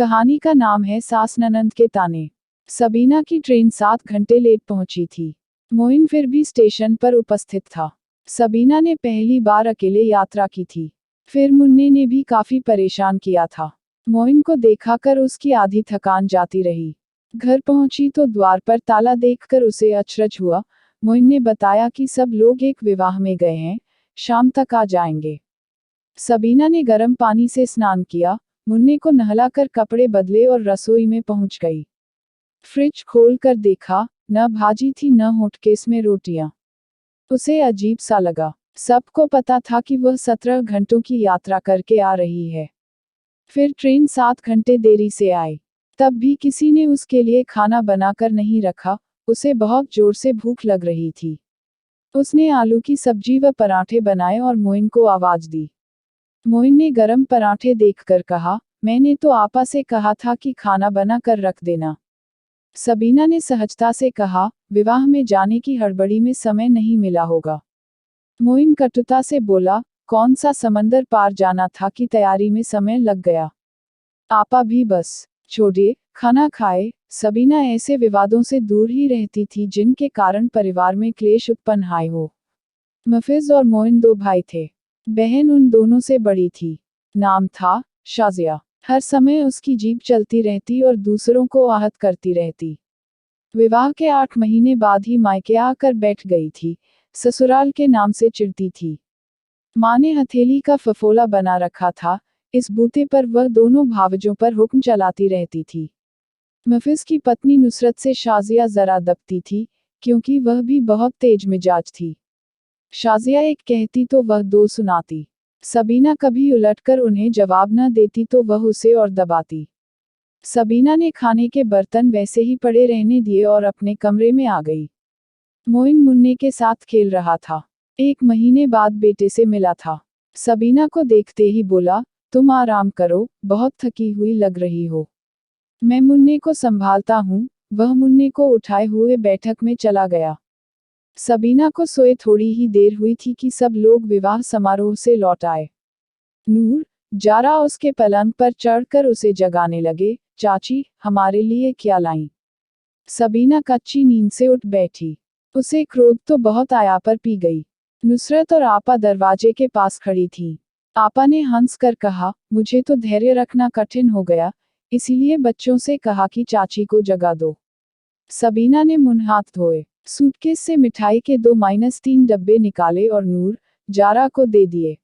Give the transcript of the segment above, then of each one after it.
कहानी का नाम है सास ननंद के ताने। सबीना की ट्रेन 7 घंटे लेट पहुंची थी। मोइन फिर भी स्टेशन पर उपस्थित था। सबीना ने पहली बार अकेले यात्रा की थी। फिर मुन्ने ने भी काफी परेशान किया था। मोइन को देखाकर उसकी आधी थकान जाती रही। घर पहुंची तो द्वार पर ताला देखकर उसे अचरज हुआ। मोइन ने बताया कि सब लोग एक विवाह में गए हैं, शाम तक आ जाएंगे। सबीना ने गर्म पानी से स्नान किया, मुन्ने को नहलाकर कपड़े बदले और रसोई में पहुंच गई। फ्रिज खोल कर देखा, न भाजी थी न होटकेस में रोटियां। उसे अजीब सा लगा। सबको पता था कि वह 17 घंटों की यात्रा करके आ रही है। फिर ट्रेन 7 घंटे देरी से आई। तब भी किसी ने उसके लिए खाना बनाकर नहीं रखा। उसे बहुत जोर से भूख लग रही थी। उसने आलू की सब्जी व पराठे बनाए और मोइन को आवाज दी। मोइन ने गरम पराठे देखकर कहा, मैंने तो आपा से कहा था कि खाना बना कर रख देना। सबीना ने सहजता से कहा, विवाह में जाने की हड़बड़ी में समय नहीं मिला होगा। मोइन कटुता से बोला, कौन सा समंदर पार जाना था कि तैयारी में समय लग गया। आपा भी बस छोड़िए, खाना खाए। सबीना ऐसे विवादों से दूर ही रहती थी जिनके कारण परिवार में क्लेश उत्पन्न हाय हो। मफिज और मोइन 2 भाई थे। बहन उन दोनों से बड़ी थी। नाम था शाजिया। हर समय उसकी जीभ चलती रहती और दूसरों को आहत करती रहती। विवाह के 8 महीने बाद ही मायके आकर बैठ गई थी। ससुराल के नाम से चिढ़ती थी। माँ ने हथेली का फफोला बना रखा था। इस बूते पर वह दोनों भावजों पर हुक्म चलाती रहती थी। मफिज की पत्नी नुसरत से शाजिया जरा दबती थी, क्योंकि वह भी बहुत तेज मिजाज थी। शाजिया एक कहती तो वह 2 सुनाती। सबीना कभी उलटकर उन्हें जवाब न देती तो वह उसे और दबाती। सबीना ने खाने के बर्तन वैसे ही पड़े रहने दिए और अपने कमरे में आ गई। मोइन मुन्ने के साथ खेल रहा था। 1 महीने बाद बेटे से मिला था। सबीना को देखते ही बोला, तुम आराम करो, बहुत थकी हुई लग रही हो। मैं मुन्ने को संभालता हूँ। वह मुन्ने को उठाए हुए बैठक में चला गया। सबीना को सोए थोड़ी ही देर हुई थी कि सब लोग विवाह समारोह से लौट आए। नूर, जारा उसके पलंग पर चढ़कर उसे जगाने लगे, चाची, हमारे लिए क्या लाईं? सबीना कच्ची नींद से उठ बैठी। उसे क्रोध तो बहुत आया पर पी गई। नुसरत और आपा दरवाजे के पास खड़ी थीं। आपा ने हंस कर कहा, मुझे तो धैर्य रखना कठिन हो गया, इसीलिए बच्चों से कहा कि चाची को जगा दो। सबीना ने मुंह हाथ धोए, सूटकेस से मिठाई के 2-3 डब्बे निकाले और नूर, जारा को दे दिए।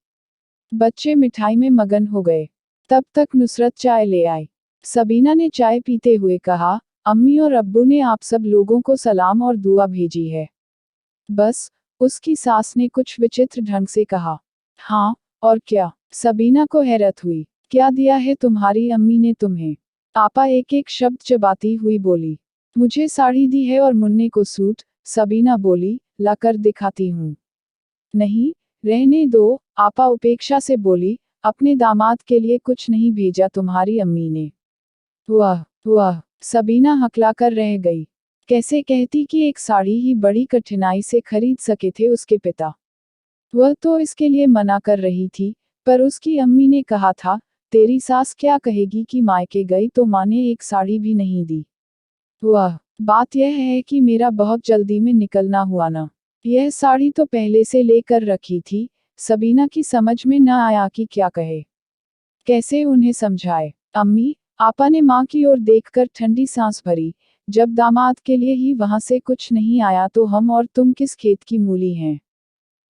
बच्चे मिठाई में मगन हो गए। तब तक नुसरत चाय ले आई। सबीना ने चाय पीते हुए कहा, अम्मी और अब्बू ने आप सब लोगों को सलाम और दुआ भेजी है। बस, उसकी सास ने कुछ विचित्र ढंग से कहा। हाँ, और क्या? सबीना को हैरत हुई। क्या दिया है तुम्हारी अम्मी ने तुम्हें? आपा एक एक शब्द चबाती हुई बोली। मुझे साड़ी दी है और मुन्ने को सूट। सबीना बोली, लाकर दिखाती हूँ। नहीं, रहने दो, आपा उपेक्षा से बोली, अपने दामाद के लिए कुछ नहीं भेजा तुम्हारी अम्मी ने? वाह वाह, सबीना हकलाकर रह गई। कैसे कहती कि एक साड़ी ही बड़ी कठिनाई से खरीद सके थे उसके पिता। वह तो इसके लिए मना कर रही थी, पर उसकी अम्मी ने कहा था, तेरी सास क्या कहेगी कि मायके गई तो माँ ने एक साड़ी भी नहीं दी। वाह, बात यह है कि मेरा बहुत जल्दी में निकलना हुआ ना। यह साड़ी तो पहले से लेकर रखी थी। सबीना की समझ में न आया कि क्या कहे, कैसे उन्हें समझाए। अम्मी, आपा ने माँ की ओर देखकर ठंडी सांस भरी, जब दामाद के लिए ही वहां से कुछ नहीं आया तो हम और तुम किस खेत की मूली हैं?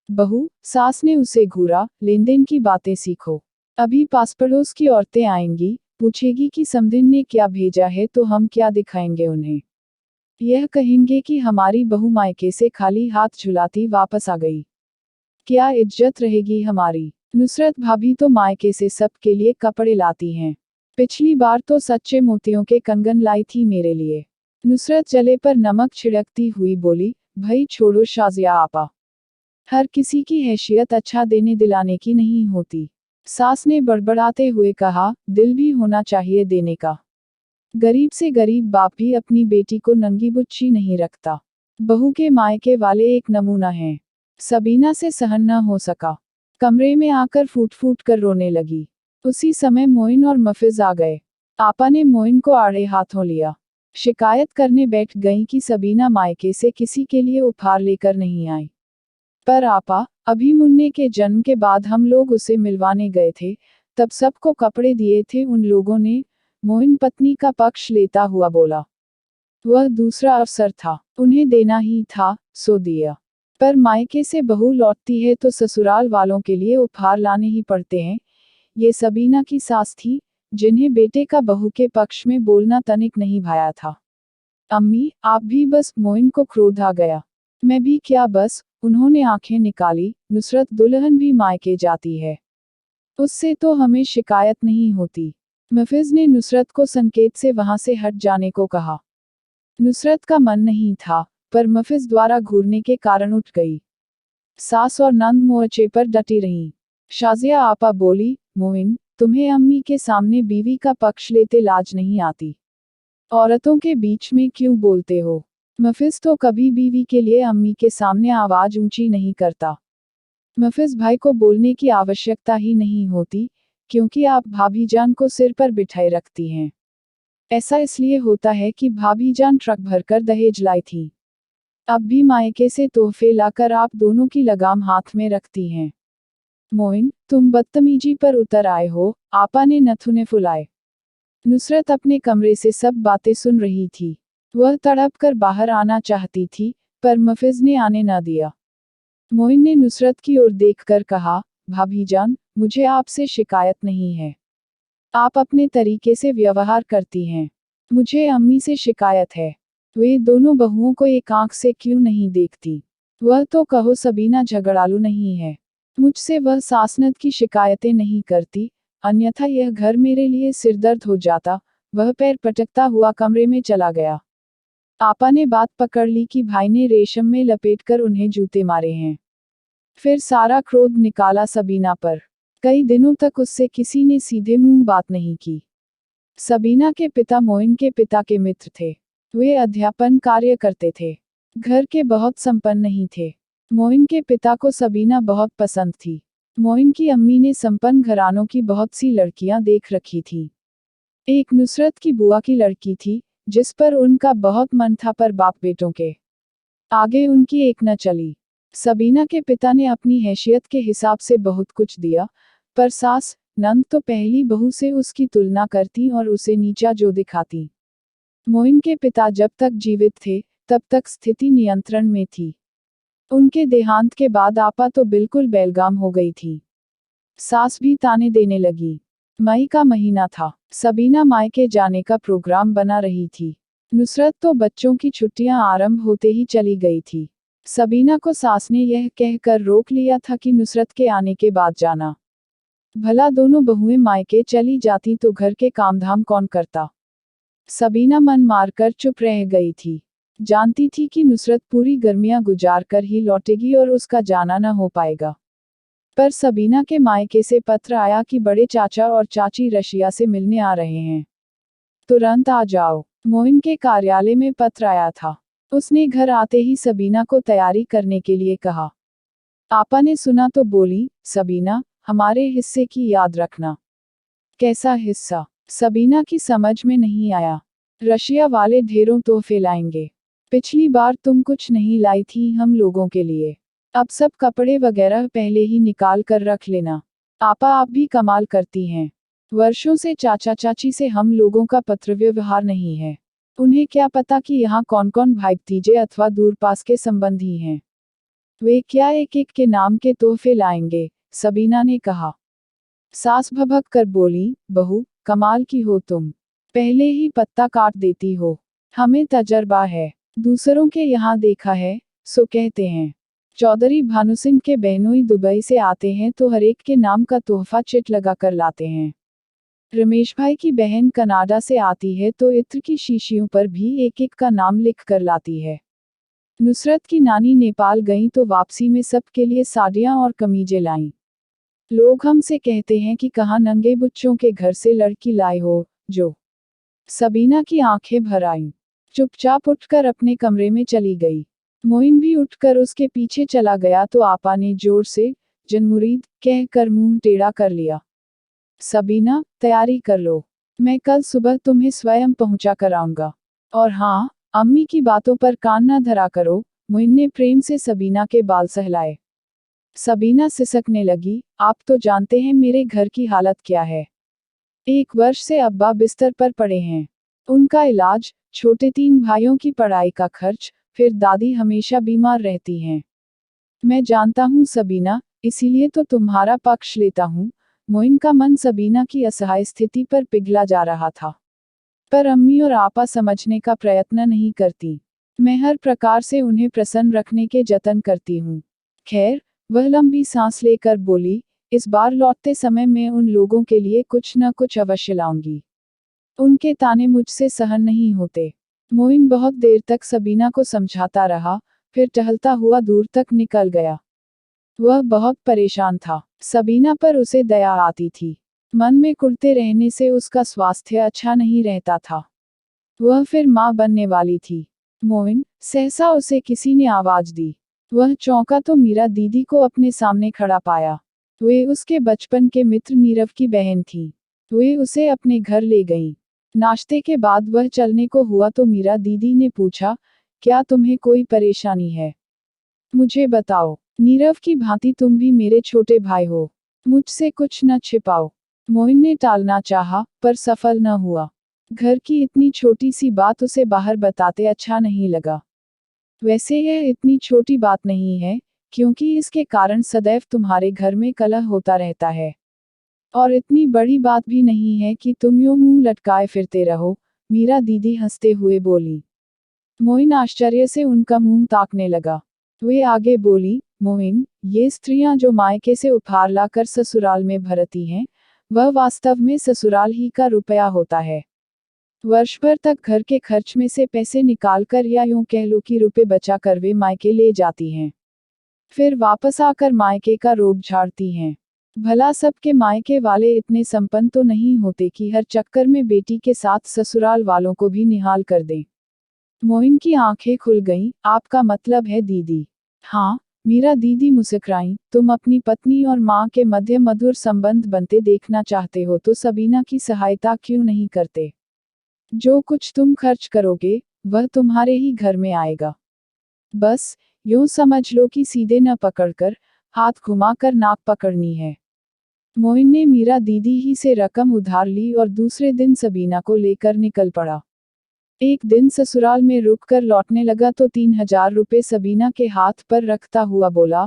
बहू, सास ने उसे घूरा, लेन देन की बातें सीखो। अभी पास पड़ोस की औरतें आएंगी, पूछेगी कि समधिन ने क्या भेजा है तो हम क्या दिखाएंगे उन्हें? यह कहेंगे कि हमारी बहू मायके से खाली हाथ झुलाती वापस आ गई। क्या इज्जत रहेगी हमारी? नुसरत भाभी तो मायके से सबके लिए कपड़े लाती हैं। पिछली बार तो सच्चे मोतियों के कंगन लाई थी मेरे लिए। नुसरत जले पर नमक छिड़कती हुई बोली, भई छोड़ो शाजिया आपा। हर किसी की हैसियत अच्छा देने दिलाने की नहीं होती। सास ने बड़बड़ाते हुए कहा, दिल भी होना चाहिए देने का। गरीब से गरीब बाप भी अपनी बेटी को नंगी बुच्ची नहीं रखता। बहू के मायके वाले एक नमूना हैं। सबीना से सहन न हो सका। कमरे में आकर फूट फूट कर रोने लगी। उसी समय मोइन और मफिज आ गए। आपा ने मोइन को आड़े हाथों लिया। शिकायत करने बैठ गई कि सबीना मायके से किसी के लिए उपहार लेकर नहीं आई। पर आपा, अभी मुन्ने के जन्म के बाद हम लोग उसे मिलवाने गए थे, तब सबको कपड़े दिए थे उन लोगों ने, मोइन पत्नी का पक्ष लेता हुआ बोला। वह दूसरा अवसर था, उन्हें देना ही था, सो दिया। पर मायके से बहू लौटती है तो ससुराल वालों के लिए उपहार लाने ही पड़ते हैं। ये सबीना की सास थी, जिन्हें बेटे का बहू के पक्ष में बोलना तनिक नहीं भाया था। अम्मी, आप भी बस, मोइन को क्रोध आ गया। मैं भी क्या बस, उन्होंने आंखें निकाली, नुसरत दुल्हन भी मायके जाती है। उससे तो हमें शिकायत नहीं होती। मफिज ने नुसरत को संकेत से वहां से हट जाने को कहा। नुसरत का मन नहीं था, पर मफिज द्वारा घूरने के कारण उठ गई। सास और नंद मोर्चे पर डटी रहीं। शाजिया आपा बोली, मोइन, तुम्हें अम्मी के सामने बीवी का पक्ष लेते लाज नहीं आती? औरतों के बीच में क्यों बोलते हो? मफिज तो कभी बीवी के लिए अम्मी के सामने आवाज ऊंची नहीं करता। मफिज भाई को बोलने की आवश्यकता ही नहीं होती, क्योंकि आप भाभीजान को सिर पर बिठाए रखती हैं। ऐसा इसलिए होता है कि भाभीजान ट्रक भरकर दहेज लाई थी। अब भी मायके से तोहफे लाकर आप दोनों की लगाम हाथ में रखती हैं। मोइन, तुम बदतमीजी पर उतर आए हो, आपा ने नथुने फुलाए। नुसरत अपने कमरे से सब बातें सुन रही थी। वह तड़प कर बाहर आना चाहती थी, पर मफिज ने आने न दिया। मोइन ने नुसरत की ओर देखकर कहा, भाभीजान, मुझे आपसे शिकायत नहीं है। आप अपने तरीके से व्यवहार करती हैं। मुझे अम्मी से शिकायत है। वे दोनों बहुओं को एक आंख से क्यों नहीं देखती? वह तो कहो सबीना झगड़ालू नहीं है। मुझसे वह सासनद की शिकायतें नहीं करती, अन्यथा यह घर मेरे लिए सिरदर्द हो जाता। वह पैर पटकता हुआ कमरे में चला गया। आपा ने बात पकड़ ली कि भाई ने रेशम में लपेटकर उन्हें जूते मारे हैं। फिर सारा क्रोध निकाला सबीना पर। कई दिनों तक उससे किसी ने सीधे मुंह बात नहीं की। सबीना के पिता मोइन के पिता के मित्र थे। वे अध्यापन कार्य करते थे। घर के बहुत संपन्न नहीं थे। मोइन के पिता को सबीना बहुत पसंद थी। मोइन की अम्मी ने संपन्न घरानों की बहुत सी लड़कियां देख रखी थी। एक नुसरत की बुआ की लड़की थी, जिस पर उनका बहुत मन था, पर बाप बेटों के आगे उनकी एक न चली। सबीना के पिता ने अपनी हैसियत के हिसाब से बहुत कुछ दिया, पर सास, नंद तो पहली बहू से उसकी तुलना करती और उसे नीचा जो दिखाती। मोइन के पिता जब तक जीवित थे, तब तक स्थिति नियंत्रण में थी। उनके देहांत के बाद आपा तो बिल्कुल बेलगाम हो गई थी। सास भी ताने देने लगी। मई का महीना था। सबीना मायके जाने का प्रोग्राम बना रही थी। नुसरत तो बच्चों की छुट्टियां आरंभ होते ही चली गई थी। सबीना को सास ने यह कहकर रोक लिया था कि नुसरत के आने के बाद जाना। भला दोनों बहुएं मायके चली जाती तो घर के कामधाम कौन करता? सबीना मन मारकर चुप रह गई थी। जानती थी कि नुसरत पूरी गर्मियां गुजार कर ही लौटेगी और उसका जाना न हो पाएगा। पर सबीना के मायके से पत्र आया कि बड़े चाचा और चाची रशिया से मिलने आ रहे हैं। तुरंत आ जाओ। मोइन के कार्यालय में पत्र आया था। उसने घर आते ही सबीना को तैयारी करने के लिए कहा। आपा ने सुना तो बोली, सबीना, हमारे हिस्से की याद रखना। कैसा हिस्सा? सबीना की समझ में नहीं आया। रशिया वाले ढेरों तोहफे लाएंगे। पिछली बार तुम कुछ नहीं लाई थी हम लोगों के लिए। अब सब कपड़े वगैरह पहले ही निकाल कर रख लेना। आपा, आप भी कमाल करती हैं। वर्षों से चाचा चाची से हम लोगों का पत्र व्यवहार नहीं है। उन्हें क्या पता कि यहाँ कौन कौन भाई भतीजे अथवा दूर पास के संबंधी हैं। वे क्या एक एक के नाम के तोहफे लाएंगे? सबीना ने कहा। सास भभक कर बोली, बहू, कमाल की हो तुम। पहले ही पत्ता काट देती हो। हमें तजर्बा है, दूसरों के यहाँ देखा है, सो कहते हैं। चौधरी भानु सिंह के बहनोई दुबई से आते हैं तो हर एक के नाम का तोहफा चिट लगा कर लाते हैं। रमेश भाई की बहन कनाडा से आती है तो इत्र की शीशियों पर भी एक एक का नाम लिख कर लाती है। नुसरत की नानी नेपाल गईं तो वापसी में सबके लिए साड़ियाँ और कमीजें लाईं। लोग हमसे कहते हैं कि कहाँ नंगे बच्चों के घर से लड़की लाए हो, जो। सबीना की आंखें भर आईं। चुपचाप उठकर अपने कमरे में चली गई। मोइन भी उठकर उसके पीछे चला गया तो आपा ने जोर से, जनमुरीद, कहकर मुंह टेढ़ा कर लिया। सबीना, तैयारी कर लो। मैं कल सुबह तुम्हें स्वयं पहुंचा कर आऊंगा। और हाँ, अम्मी की बातों पर कान न धरा करो। मोइन ने प्रेम से सबीना के बाल सहलाए। सबीना सिसकने लगी, आप तो जानते हैं मेरे घर की हालत क्या है। 1 वर्ष से अब्बा बिस्तर पर पड़े हैं। उनका इलाज, छोटे 3 भाइयों की पढ़ाई का खर्च, फिर दादी हमेशा बीमार रहती हैं। मैं जानता हूँ सबीना, इसीलिए तो तुम्हारा पक्ष लेता हूँ। मोइन का मन सबीना की असहाय स्थिति पर पिघला जा रहा था। पर अम्मी और आपा समझने का प्रयत्न नहीं करती। मैं हर प्रकार से उन्हें प्रसन्न रखने के जतन करती हूँ। खैर, वह लंबी सांस लेकर बोली, इस बार लौटते समय मैं उन लोगों के लिए कुछ न कुछ अवश्य लाऊंगी। उनके ताने मुझसे सहन नहीं होते। मोइन बहुत देर तक सबीना को समझाता रहा, फिर टहलता हुआ दूर तक निकल गया। वह बहुत परेशान था। सबीना पर उसे दया आती थी। मन में कुढ़ते रहने से उसका स्वास्थ्य अच्छा नहीं रहता था। वह फिर माँ बनने वाली थी। मोइन, सहसा उसे किसी ने आवाज दी। वह चौंका तो मीरा दीदी को अपने सामने खड़ा पाया। वे उसके बचपन के मित्र नीरव की बहन थी। वे उसे अपने घर ले गईं। नाश्ते के बाद वह चलने को हुआ तो मीरा दीदी ने पूछा, क्या तुम्हें कोई परेशानी है? मुझे बताओ। नीरव की भांति तुम भी मेरे छोटे भाई हो। मुझसे कुछ न छिपाओ। मोइन ने टालना चाहा, पर सफल न हुआ। घर की इतनी छोटी सी बात उसे बाहर बताते अच्छा नहीं लगा। वैसे यह इतनी छोटी बात नहीं है, क्योंकि इसके कारण सदैव तुम्हारे घर में कलह होता रहता है। और इतनी बड़ी बात भी नहीं है कि तुम यूं मुंह लटकाए फिरते रहो, मीरा दीदी हंसते हुए बोली। मोइन आश्चर्य से उनका मुंह ताकने लगा। वे आगे बोली, मोइन, ये स्त्रियां जो मायके से उपहार लाकर ससुराल में भरती हैं, वह वास्तव में ससुराल ही का रुपया होता है। वर्ष भर तक घर के खर्च में से पैसे निकालकर या यूं कह लो कि रुपए बचा कर वे मायके ले जाती हैं। फिर वापस आकर मायके का रोब झाड़ती हैं। भला सबके मायके वाले इतने संपन्न तो नहीं होते कि हर चक्कर में बेटी के साथ ससुराल वालों को भी निहाल कर दें। मोइन की आंखें खुल गईं, आपका मतलब है दीदी? हाँ, मीरा दीदी मुस्कुराईं, तुम अपनी पत्नी और माँ के मध्य मधुर संबंध बनते देखना चाहते हो तो सबीना की सहायता क्यों नहीं करते? जो कुछ तुम खर्च करोगे, वह तुम्हारे ही घर में आएगा। बस, यूं समझ लो कि सीधे न पकड़कर, हाथ घुमाकर नाक पकड़नी है। मोइन ने मीरा दीदी ही से रकम उधार ली और दूसरे दिन सबीना को लेकर निकल पड़ा। एक दिन ससुराल में रुककर लौटने लगा तो 3,000 रुपए सबीना के हाथ पर रखता हुआ बोला,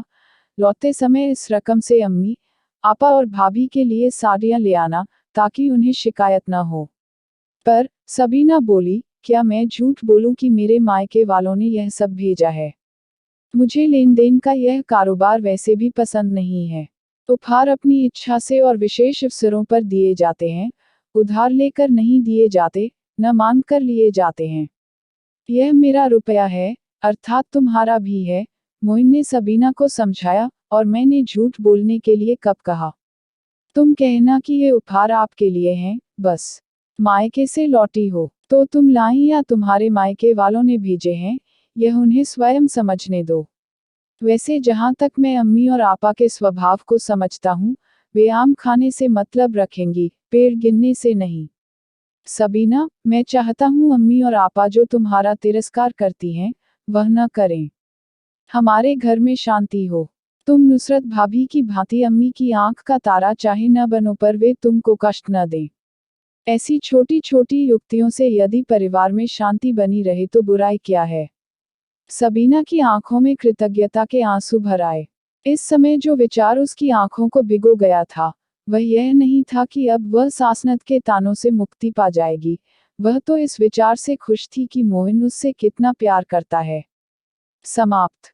लौटते समय इस रकम से अम्मी, आपा और भाभी के लिए साड़ियां ले आना, ताकि उन्हें शिकायत न हो। पर सबीना बोली, क्या मैं झूठ बोलूं कि मेरे मायके वालों ने यह सब भेजा है? मुझे लेन देन का यह कारोबार वैसे भी पसंद नहीं है। उपहार अपनी इच्छा से और विशेष अवसरों पर दिए जाते हैं, उधार लेकर नहीं दिए जाते, न मांग कर लिए जाते हैं। यह मेरा रुपया है, अर्थात तुम्हारा भी है। मोइन ने सबीना को समझाया, और मैंने झूठ बोलने के लिए कब कहा? तुम कहना कि ये उपहार आपके लिए हैं, बस। मायके से लौटी हो, तो तुम लाई या तुम्हारे मायके वालों ने भेजे हैं, यह उन्हें स्वयं समझने दो। वैसे जहां तक मैं अम्मी और आपा के स्वभाव को समझता हूँ, वे आम खाने से मतलब रखेंगी, पेड़ गिनने से नहीं। सबीना, मैं चाहता हूँ अम्मी और आपा जो तुम्हारा तिरस्कार करती हैं, वह न करें। हमारे घर में शांति हो। तुम नुसरत भाभी की भांति अम्मी की आंख का तारा चाहे न बनो पर वे तुमको कष्ट न दें। ऐसी छोटी छोटी युक्तियों से यदि परिवार में शांति बनी रहे तो बुराई क्या है? सबीना की आंखों में कृतज्ञता के आंसू भर आए। इस समय जो विचार उसकी आंखों को भिगो गया था, वह यह नहीं था कि अब वह सासनत के तानों से मुक्ति पा जाएगी। वह तो इस विचार से खुश थी कि मोइन उससे कितना प्यार करता है। समाप्त।